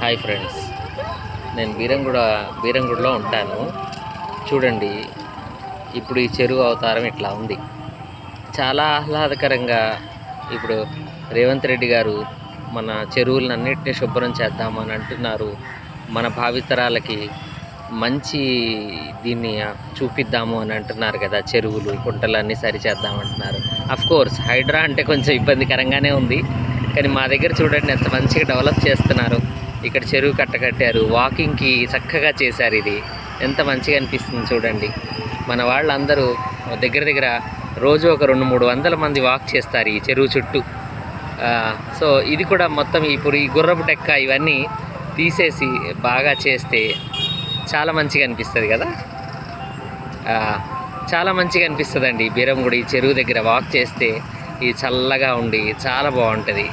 Hi friends, నేను బీరంగూడలో ఉంటాను. చూడండి, ఇప్పుడు ఈ చెరువు అవతారం ఇట్లా ఉంది. చాలా ఆహ్లాదకరంగా ఇప్పుడు రేవంత్ రెడ్డి గారు మన చెరువులన్నింటినీ శుభ్రం చేద్దామని అంటున్నారు. మన భావితరాలకి మంచి దీన్ని చూపిద్దాము అని అంటున్నారు కదా. చెరువులు కుంటలన్నీ సరిచేద్దామంటున్నారు. కోర్స్ హైడ్రా అంటే కొంచెం ఇబ్బందికరంగానే ఉంది, కానీ మా దగ్గర చూడండి ఎంత మంచిగా డెవలప్ చేస్తున్నారు. ఇక్కడ చెరువు కట్టారు, వాకింగ్కి చక్కగా చేశారు. ఇది ఎంత మంచిగా అనిపిస్తుంది చూడండి. మన వాళ్ళందరూ దగ్గర రోజు ఒక 200-300 మంది వాక్ చేస్తారు ఈ చెరువు చుట్టూ. సో ఇది కూడా మొత్తం ఇప్పుడు ఈ గుర్రపు డెక్క ఇవన్నీ తీసేసి బాగా చేస్తే చాలా మంచిగా అనిపిస్తుంది కదా. చాలా మంచిగా అనిపిస్తుంది అండి. బీరంగూడ ఈ చెరువు దగ్గర వాక్ చేస్తే ఇది చల్లగా ఉండి చాలా బాగుంటుంది.